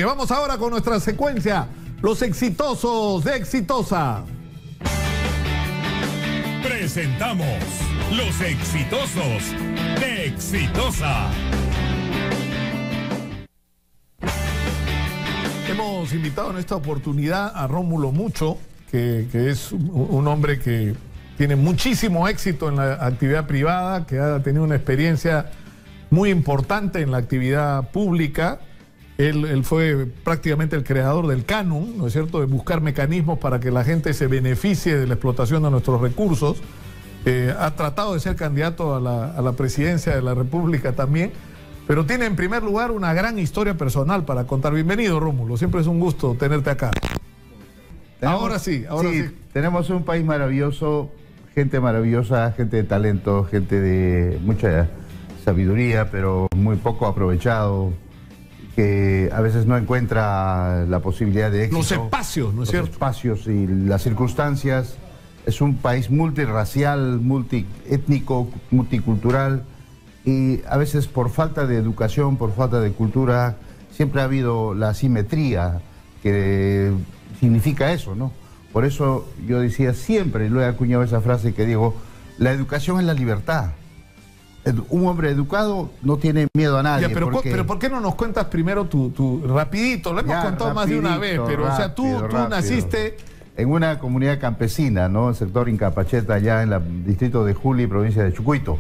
Y vamos ahora con nuestra secuencia, los exitosos de Exitosa. Presentamos los exitosos de Exitosa. Hemos invitado en esta oportunidad a Rómulo Mucho, que es un hombre que tiene muchísimo éxito en la actividad privada, que ha tenido una experiencia muy importante en la actividad pública. Él fue prácticamente el creador del canon, ¿no es cierto?, de buscar mecanismos para que la gente se beneficie de la explotación de nuestros recursos. Ha tratado de ser candidato a la presidencia de la República también, pero tiene en primer lugar una gran historia personal para contar. Bienvenido, Rómulo, siempre es un gusto tenerte acá. Ahora sí. Tenemos un país maravilloso, gente maravillosa, gente de talento, gente de mucha sabiduría, pero muy poco aprovechado, que a veces no encuentra la posibilidad de éxito. Los espacios, ¿no es cierto? Los espacios y las circunstancias. Es un país multirracial, multiétnico, multicultural, y a veces por falta de educación, por falta de cultura, siempre ha habido la asimetría que significa eso, ¿no? Por eso yo decía siempre, y lo he acuñado esa frase que digo, la educación es la libertad. Un hombre educado no tiene miedo a nadie. Ya, pero ¿por qué no nos cuentas primero tu rapidito? Lo hemos contado más de una vez, pero rápido, o sea, tú naciste en una comunidad campesina, ¿no? El sector Incapacheta, allá en el distrito de Juli, provincia de Chucuito.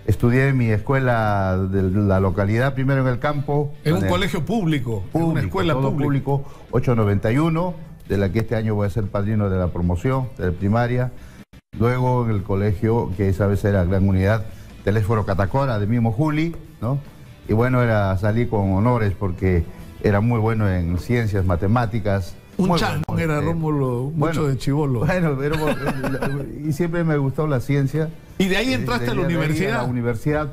Estudié en mi escuela de la localidad, primero en el campo. En un colegio público, en una escuela público, 891, de la que este año voy a ser padrino de la promoción, de primaria. Luego en el colegio, que esa vez era Gran Unidad, Teléfono Catacora, de mismo Juli, ¿no? Y bueno, salí con honores porque era muy bueno en ciencias, matemáticas. Un chano era Rómulo Mucho de chibolo. Bueno, y siempre me gustó la ciencia. ¿Y de ahí entraste a la universidad? A la universidad,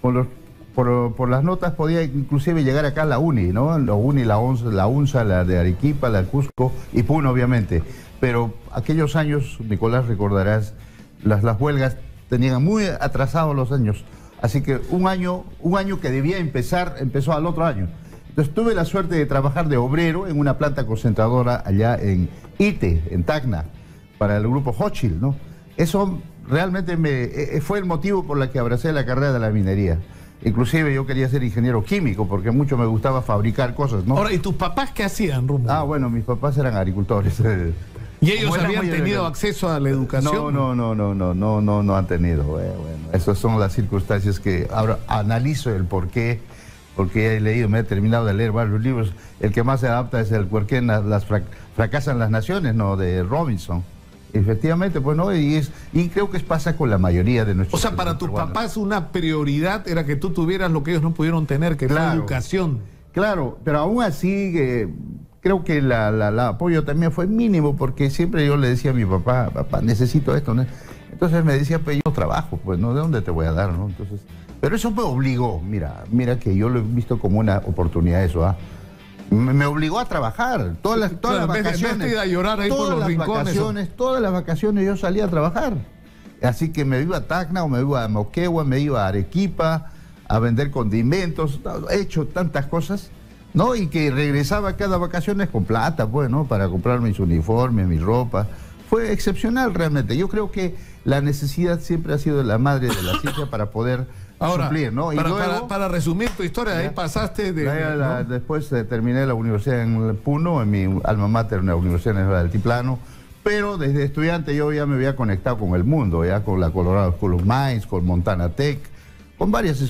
por las notas podía inclusive llegar acá a la UNI, ¿no? La UNI, la UNSA, la de Arequipa, la de Cusco y Puno, obviamente. Pero aquellos años, Nicolás, recordarás, las huelgas tenían muy atrasados los años. Así que un año que debía empezar, empezó al otro año. Entonces tuve la suerte de trabajar de obrero en una planta concentradora allá en Ite, en Tacna, para el grupo Hochschild, ¿no? Eso realmente fue el motivo por el que abracé la carrera de la minería. Inclusive yo quería ser ingeniero químico porque mucho me gustaba fabricar cosas, ¿no? Ahora, ¿y tus papás qué hacían, Rómulo? Ah, bueno, mis papás eran agricultores. ¿Y ellos habían tenido acceso a la educación? No han tenido. Bueno, esas son las circunstancias que ahora analizo el por qué. Porque he leído, me he terminado de leer varios libros. El que más se adapta es el por qué fracasan las naciones, ¿no? De Robinson. Efectivamente, pues no, y creo que pasa con la mayoría de nuestros. O sea, para tus papás una prioridad era que tú tuvieras lo que ellos no pudieron tener, que fue educación. Claro, pero aún así creo que el apoyo también fue mínimo, porque siempre yo le decía a mi papá, necesito esto, ¿no? Entonces me decía, pues yo trabajo, pues, ¿no? ¿De dónde te voy a dar, no? Entonces, pero eso me obligó, mira que yo lo he visto como una oportunidad eso, ¿ah? Me obligó a trabajar, todas las vacaciones, a llorar ahí por los rincones, todas las vacaciones yo salía a trabajar. Así que me iba a Tacna o me iba a Moquegua, me iba a Arequipa a vender condimentos, he hecho tantas cosas, ¿no? Y que regresaba cada vacaciones con plata, pues, ¿no? Para comprar mis uniformes, mi ropa. Fue excepcional realmente. Yo creo que la necesidad siempre ha sido la madre de la ciencia para poder suplir, ¿no? Y para resumir tu historia, ahí pasaste de... Después terminé la universidad en Puno, en mi alma mater, en la Universidad del Altiplano, pero desde estudiante yo ya me había conectado con el mundo, ya con la Colorado School of Mines, con Montana Tech, con varias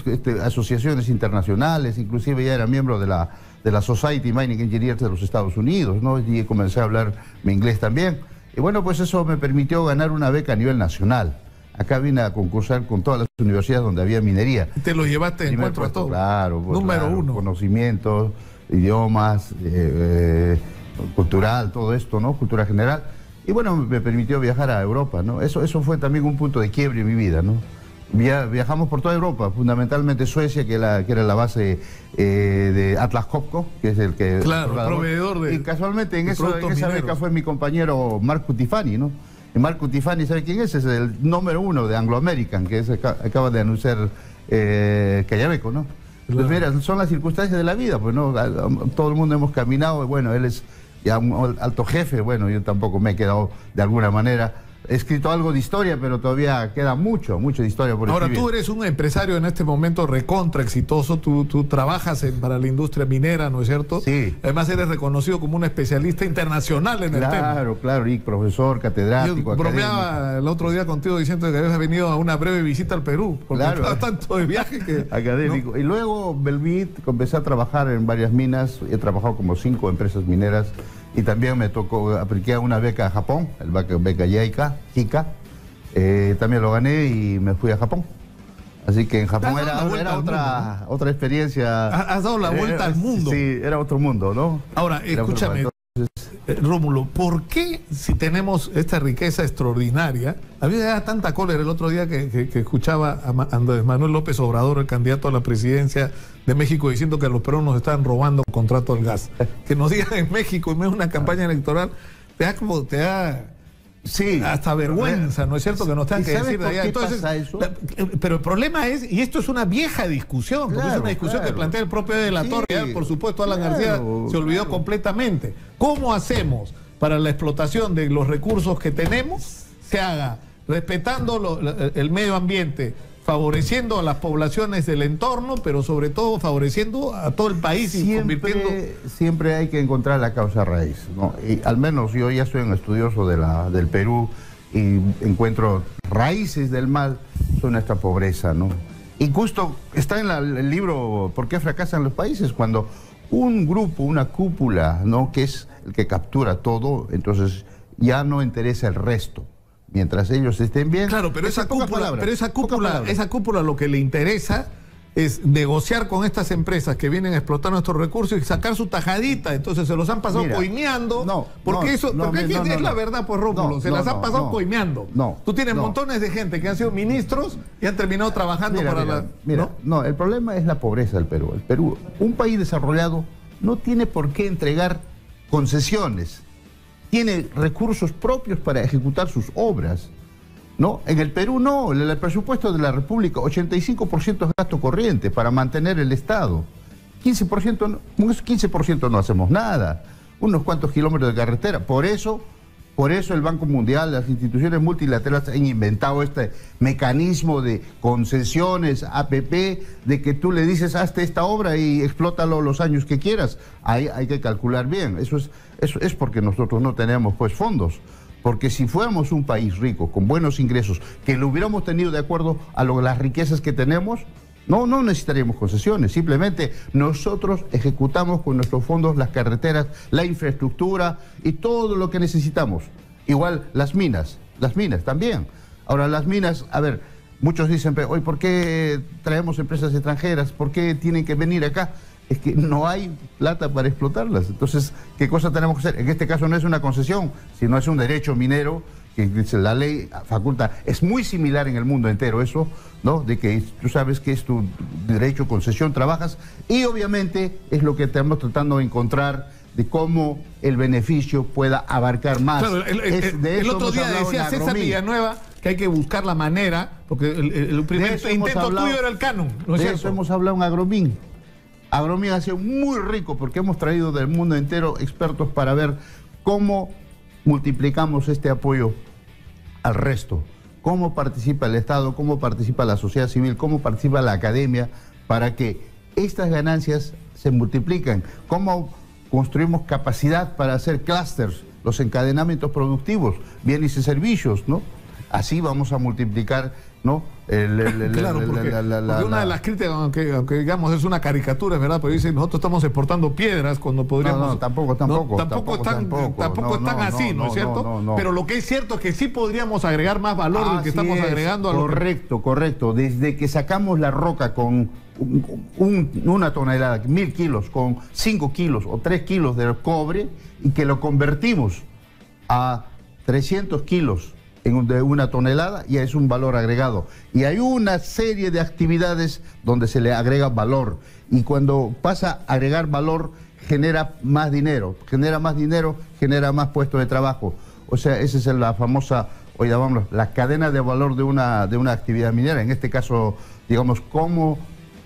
asociaciones internacionales, inclusive ya era miembro de la Society Mining Engineers de los Estados Unidos, ¿no? Y comencé a hablar mi inglés también. Y bueno, pues eso me permitió ganar una beca a nivel nacional. Acá vine a concursar con todas las universidades donde había minería. ¿Y te lo llevaste en encuentro a todo? Claro. Pues, Número uno. Conocimientos, idiomas, cultural, todo esto, ¿no? Cultura general. Y bueno, me permitió viajar a Europa, ¿no? Eso fue también un punto de quiebre en mi vida, ¿no? Viajamos por toda Europa, fundamentalmente Suecia, que era la base de Atlas Copco, que es el que... Claro, proveedor de... Y casualmente en esa beca fue mi compañero Marco Tifani, ¿no? Y Marco Tifani, ¿sabe quién es? Es el número 1 de Anglo American, que acaba de anunciar Callabeco, ¿no? Pues mira, son las circunstancias de la vida, pues no, todo el mundo hemos caminado, y bueno, él es ya un alto jefe, bueno, yo tampoco me he quedado de alguna manera. He escrito algo de historia, pero todavía queda mucho de historia por Ahora, escribir. tú eres un empresario en este momento recontra exitoso, tú trabajas para la industria minera, ¿no es cierto? Sí. Además eres reconocido como un especialista internacional en el tema. Claro, y profesor, catedrático, Yo bromeaba el otro día contigo diciendo que habías venido a una breve visita al Perú, porque estabas tanto de viaje que... académico. ¿No? Y luego Belvit, empecé a trabajar en varias minas, he trabajado como 5 empresas mineras, y también me tocó, apliqué una beca a Japón, el beca JICA, también lo gané y me fui a Japón. Así que en Japón era otra experiencia. Has dado la vuelta al mundo. Sí, era otro mundo, ¿no? Ahora, escúchame, Rómulo, ¿por qué si tenemos esta riqueza extraordinaria? Había tanta cólera el otro día que escuchaba a Andrés Manuel López Obrador, el candidato a la presidencia de México, diciendo que a los peruanos nos estaban robando el contrato del gas. Que nos digan en México, en medio de una campaña electoral, te da sí, hasta vergüenza, ¿no es cierto? Que nos tengan que decir de allá. Entonces, pero el problema es, y esto es una vieja discusión, porque es una discusión que plantea el propio de la Torre, por supuesto Alan García se olvidó completamente. ¿Cómo hacemos para la explotación de los recursos que tenemos se haga respetando el medio ambiente, favoreciendo a las poblaciones del entorno, pero sobre todo favoreciendo a todo el país y convirtiendo... Siempre hay que encontrar la causa raíz, ¿no? Y al menos yo ya soy un estudioso del Perú y encuentro raíces del mal, son nuestra pobreza, ¿no? Y justo está en el libro ¿Por qué fracasan los países? Cuando un grupo, una cúpula, ¿no?, que es el que captura todo, entonces ya no interesa el resto. Mientras ellos estén bien. Claro, pero esa cúpula lo que le interesa es negociar con estas empresas que vienen a explotar nuestros recursos y sacar su tajadita. Entonces se los han pasado coimeando. Porque es la verdad, pues, Rómulo, se las han pasado coimeando. Tú tienes montones de gente que han sido ministros y han terminado trabajando el problema es la pobreza del Perú. El Perú, un país desarrollado, no tiene por qué entregar concesiones. Tiene recursos propios para ejecutar sus obras, ¿no? En el Perú no, el presupuesto de la República, 85% es gasto corriente para mantener el Estado. 15% no hacemos nada, unos cuantos kilómetros de carretera. Por eso el Banco Mundial, las instituciones multilaterales han inventado este mecanismo de concesiones, APP, de que tú le dices, hazte esta obra y explótalo los años que quieras. Ahí hay que calcular bien. Eso es porque nosotros no tenemos, pues, fondos. Porque si fuéramos un país rico, con buenos ingresos, que lo hubiéramos tenido de acuerdo a las riquezas que tenemos, no necesitaríamos concesiones. Simplemente nosotros ejecutamos con nuestros fondos las carreteras, la infraestructura y todo lo que necesitamos. Igual las minas también. Ahora, las minas, a ver, muchos dicen, hoy, ¿por qué traemos empresas extranjeras? ¿Por qué tienen que venir acá? Es que no hay plata para explotarlas. Entonces, ¿qué cosa tenemos que hacer? En este caso no es una concesión, sino es un derecho minero que la ley faculta. Es muy similar en el mundo entero eso, ¿no? De que tú sabes que es tu derecho, concesión, trabajas, y obviamente es lo que estamos tratando de encontrar, de cómo el beneficio pueda abarcar más. Claro, el otro día decía César Villanueva que hay que buscar la manera, porque el primer intento tuyo era el canon, ¿no es cierto? De eso hemos hablado en Agromín. Agromín ha sido muy rico porque hemos traído del mundo entero expertos para ver cómo multiplicamos este apoyo al resto, cómo participa el Estado, cómo participa la sociedad civil, cómo participa la academia para que estas ganancias se multipliquen, cómo construimos capacidad para hacer clústeres, los encadenamientos productivos, bienes y servicios, ¿no? Así vamos a multiplicar, ¿no? Claro, porque una de las críticas, aunque digamos es una caricatura, es verdad, pero dicen nosotros estamos exportando piedras cuando podríamos... Tampoco están así, ¿no es cierto? Pero lo que es cierto es que sí podríamos agregar más valor del que estamos agregando a lo Correcto. Desde que sacamos la roca con una tonelada, 1000 kilos, con 5 kilos o 3 kilos de cobre, y que lo convertimos a 300 kilos de una tonelada, ya es un valor agregado. Y hay una serie de actividades donde se le agrega valor. Y cuando pasa a agregar valor, genera más dinero, genera más puestos de trabajo. O sea, esa es la famosa, la cadena de valor de una actividad minera. En este caso, digamos, cómo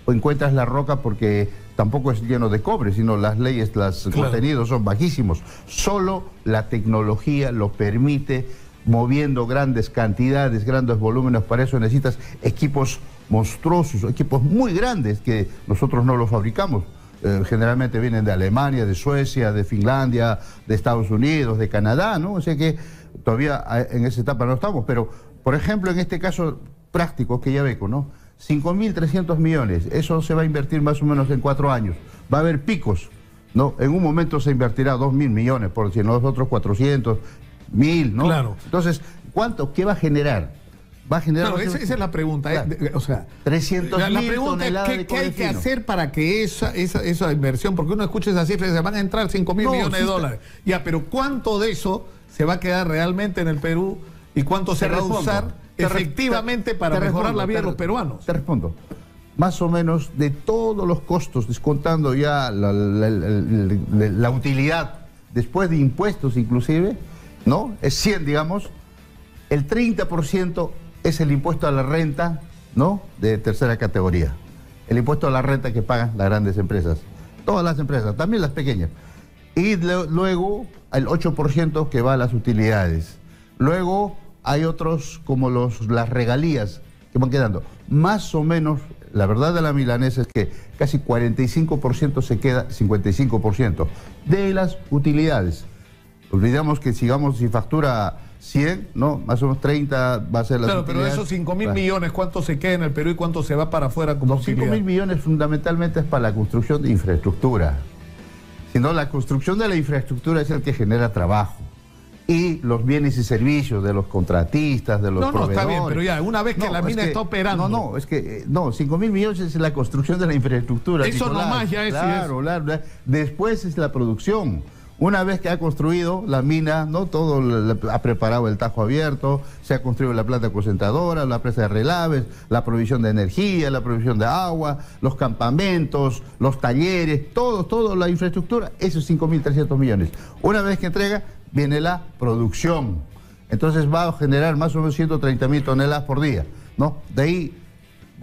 o encuentras la roca porque tampoco es lleno de cobre, sino las leyes, los contenidos son bajísimos. Solo la tecnología lo permite, moviendo grandes cantidades, grandes volúmenes. Para eso necesitas equipos monstruosos, equipos muy grandes que nosotros no los fabricamos. Generalmente vienen de Alemania, de Suecia, de Finlandia, de Estados Unidos, de Canadá, ¿no? O sea que todavía en esa etapa no estamos. Pero, por ejemplo, en este caso práctico que ya Quellaveco, ¿no? 5.300 millones, eso se va a invertir más o menos en 4 años. Va a haber picos, ¿no? En un momento se invertirá 2.000 millones, por si nosotros 400, 1.000, ¿no? Claro. Entonces, ¿qué va a generar? Va a generar... Claro, esa es la pregunta. Claro. O sea, 300.000 la pregunta toneladas es de ¿qué hay cobre que fino? hacer para que esa inversión, porque uno escucha esa cifra y se van a entrar 5.000 millones de dólares. Ya, pero ¿cuánto de eso se va a quedar realmente en el Perú y cuánto se va a usar efectivamente para mejorar la vida de los peruanos? Te respondo. Más o menos de todos los costos, descontando ya la utilidad, después de impuestos inclusive, ¿no? Es 100, digamos, el 30% es el impuesto a la renta, ¿no? De tercera categoría. El impuesto a la renta que pagan las grandes empresas. Todas las empresas, también las pequeñas. Y luego el 8% que va a las utilidades. Luego hay otros como las regalías que van quedando. Más o menos, la verdad de la milanesa es que casi 45% se queda, 55% de las utilidades. Olvidamos que sigamos si factura 100, ¿no? Más o menos 30 va a ser la Claro, pero de esos 5.000 millones, ¿cuánto se queda en el Perú y cuánto se va para afuera como Los 5.000 millones fundamentalmente es para la construcción de infraestructura. Sino la construcción de la infraestructura es el que genera trabajo. Y los bienes y servicios de los contratistas, de los proveedores. No, está bien, pero ya, una vez que la mina está operando. No, 5.000 millones es la construcción de la infraestructura. Eso Nicolás. nomás ya es. Claro. Después es la producción. Una vez que ha construido la mina, ¿no? Todo ha preparado el tajo abierto, se ha construido la planta concentradora, la presa de relaves, la provisión de energía, la provisión de agua, los campamentos, los talleres, toda la infraestructura, esos 5.300 millones. Una vez que entrega, viene la producción. Entonces va a generar más o menos 130.000 toneladas por día, ¿no? De ahí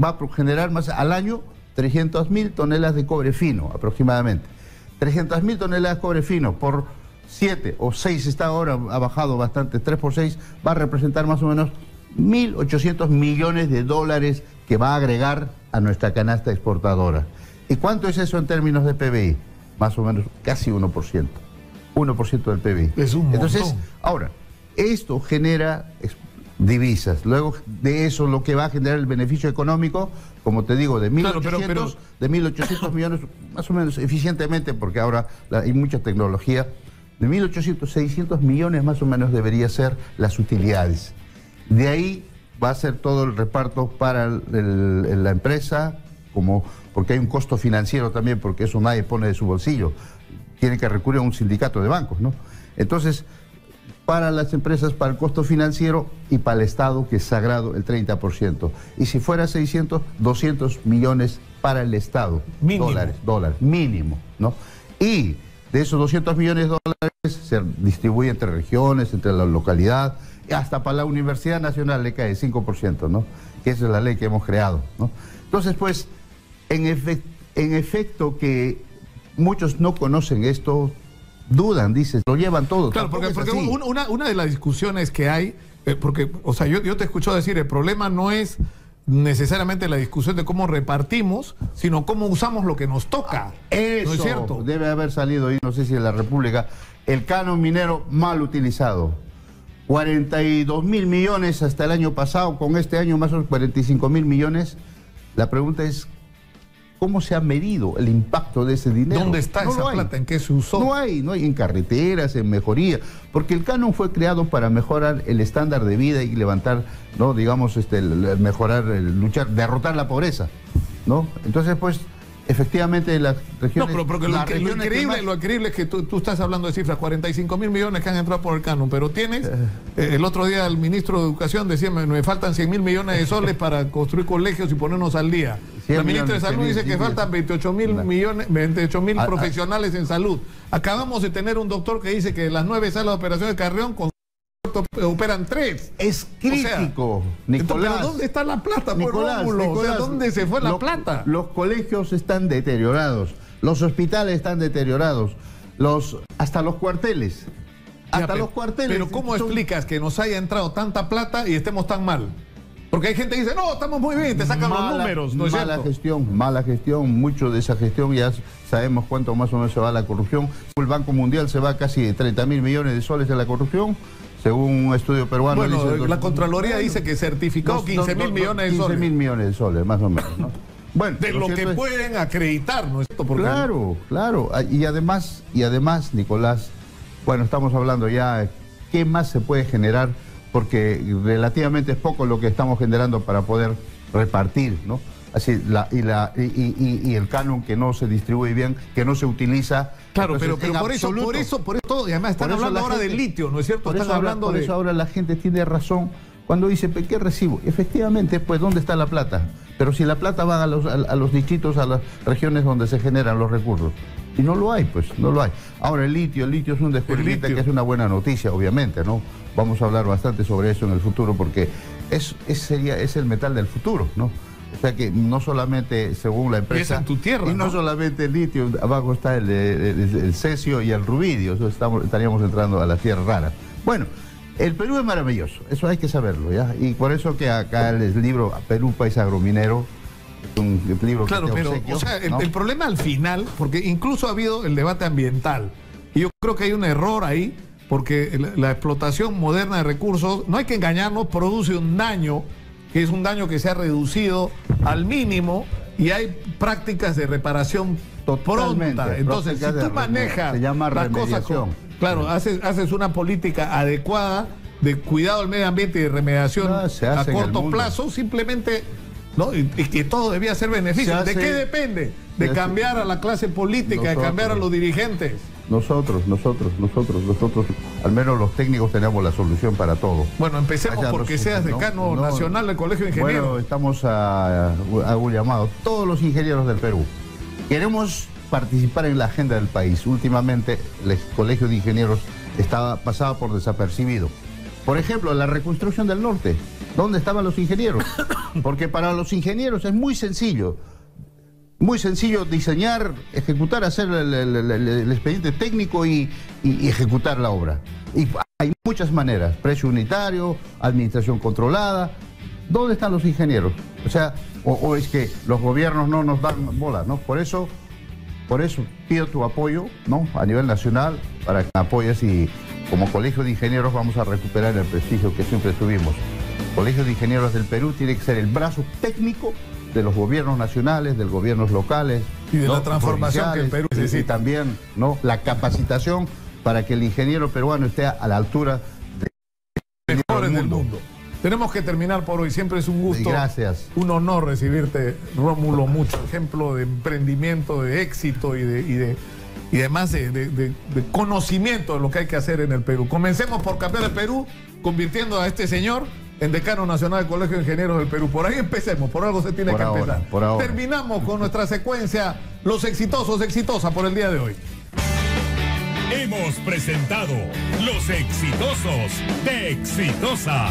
va a generar más al año 300.000 toneladas de cobre fino aproximadamente. 300.000 toneladas de cobre fino por 7 o 6, está ahora, ha bajado bastante, 3 por 6, va a representar más o menos 1.800 millones de dólares que va a agregar a nuestra canasta exportadora. ¿Y cuánto es eso en términos de PBI? Más o menos casi 1%. 1% del PBI. Es un montón. Entonces, ahora, esto genera divisas. Luego de eso lo que va a generar el beneficio económico, como te digo, de 1.800 de 1.800 millones, más o menos eficientemente, porque ahora hay mucha tecnología, de 1.800, 600 millones más o menos debería ser las utilidades. De ahí va a ser todo el reparto para la empresa, porque hay un costo financiero también, porque eso nadie pone de su bolsillo. Tiene que recurrir a un sindicato de bancos, ¿no? Entonces, para las empresas, para el costo financiero y para el Estado, que es sagrado, el 30%. Y si fuera 600, 200 millones para el Estado. Mínimo. Dólares, mínimo, ¿no? Y de esos 200 millones de dólares se distribuye entre regiones, entre la localidad, y hasta para la Universidad Nacional le cae 5%, ¿no? Que esa es la ley que hemos creado, ¿no? Entonces, pues, en efecto que muchos no conocen esto, dudan, dices, lo llevan todo. Claro, porque una de las discusiones que hay, porque, o sea, yo te escucho decir, el problema no es necesariamente la discusión de cómo repartimos, sino cómo usamos lo que nos toca. Eso ¿no es cierto? Debe haber salido ahí, no sé si en la República, el canon minero mal utilizado. 42.000 millones hasta el año pasado, con este año más o menos 45.000 millones. La pregunta es, ¿cómo se ha medido el impacto de ese dinero? ¿Dónde está esa plata? ¿En qué se usó? No hay en carreteras, en mejoría, porque el canon fue creado para mejorar el estándar de vida y levantar, ¿no? Digamos, mejorar, luchar, derrotar la pobreza, ¿no? Entonces, pues, efectivamente las regiones... No, pero porque lo increíble es que tú estás hablando de cifras, 45.000 millones que han entrado por el canon, pero tienes, el otro día el ministro de Educación decía, me faltan 100.000 millones de soles para construir colegios y ponernos al día. La ministra de Salud dice que faltan 28.000 millones, 28.000 profesionales en salud. Acabamos de tener un doctor que dice que las 9 salas de operación de Carrión con aeropuertos operan 3. Es crítico, Nicolás. ¿Pero dónde está la plata, Nicolás, Rómulo? O sea, ¿dónde se fue la plata? Los colegios están deteriorados, los hospitales están deteriorados, hasta los cuarteles. Hasta los cuarteles. Pero ¿cómo explicas que nos haya entrado tanta plata y estemos tan mal? Porque hay gente que dice, no, estamos muy bien, te sacan los números, ¿no es cierto? Mala gestión, mucho de esa gestión, ya sabemos cuánto más o menos se va a la corrupción. El Banco Mundial se va casi 30.000 millones de soles en la corrupción, según un estudio peruano. Bueno, la Contraloría dice que certificó 15.000 millones de soles. 15.000 millones de soles, más o menos, ¿no? Bueno, de lo que pueden acreditar, ¿no es cierto? Porque claro. Y además, Nicolás, bueno, estamos hablando ya, ¿qué más se puede generar? Porque relativamente es poco lo que estamos generando para poder repartir, ¿no? Así, y el canon que no se distribuye bien, que no se utiliza. Claro, pero por eso, y además están hablando ahora del litio, ¿no es cierto? Por eso ahora la gente tiene razón cuando dice, ¿qué recibo? Efectivamente, pues, ¿dónde está la plata? Pero si la plata va a los distritos, a las regiones donde se generan los recursos. Y no lo hay, pues, no lo hay. Ahora, el litio es un descubrimiento que es una buena noticia, obviamente, ¿no? Vamos a hablar bastante sobre eso en el futuro porque es el metal del futuro, ¿no? O sea que no solamente, según la empresa... Y es en tu tierra, y no solamente el litio, abajo está el cesio y el rubidio, eso estaríamos entrando a la tierra rara. Bueno, el Perú es maravilloso, eso hay que saberlo, ¿ya? Y por eso que acá el libro Perú, País Agrominero, un libro claro, que pero obsequio, o sea, ¿no? el problema al final, porque incluso ha habido el debate ambiental, y yo creo que hay un error ahí, porque la explotación moderna de recursos, no hay que engañarnos, produce un daño, que es un daño que se ha reducido al mínimo, y hay prácticas de reparación pronta. Entonces, si tú manejas las cosas claro, haces una política adecuada de cuidado del medio ambiente y de remediación a corto plazo, simplemente... ¿no? Y que todo debía ser beneficio. ¿De qué depende? De cambiar a la clase política, de cambiar a los dirigentes. Nosotros, al menos los técnicos tenemos la solución para todo. Bueno, empecemos porque seas decano nacional del Colegio de Ingenieros. Bueno, estamos a un llamado. Todos los ingenieros del Perú queremos participar en la agenda del país. Últimamente el Colegio de Ingenieros pasaba por desapercibido. Por ejemplo, la reconstrucción del norte. ¿Dónde estaban los ingenieros? Porque para los ingenieros es muy sencillo diseñar, ejecutar, hacer el expediente técnico y ejecutar la obra. Y hay muchas maneras, precio unitario, administración controlada. ¿Dónde están los ingenieros? O sea, o es que los gobiernos no nos dan bola, ¿no? Por eso pido tu apoyo, ¿no? A nivel nacional, para que me apoyes y como Colegio de Ingenieros vamos a recuperar el prestigio que siempre tuvimos. Colegio de Ingenieros del Perú tiene que ser el brazo técnico de los gobiernos nacionales, de los gobiernos locales. Y de la transformación que el Perú necesita. Y también, ¿no? La capacitación para que el ingeniero peruano esté a la altura de mejores del mundo. Tenemos que terminar por hoy. Siempre es un gusto. Gracias. Un honor recibirte, Rómulo. Mucho ejemplo de emprendimiento, de éxito y además de conocimiento de lo que hay que hacer en el Perú. Comencemos por cambiar el Perú, convirtiendo a este señor en decano nacional del Colegio de Ingenieros del Perú. Por ahí empecemos, por algo se tiene que empezar. Por ahora. Terminamos con nuestra secuencia Los Exitosos, Exitosa por el día de hoy. Hemos presentado Los Exitosos de Exitosa.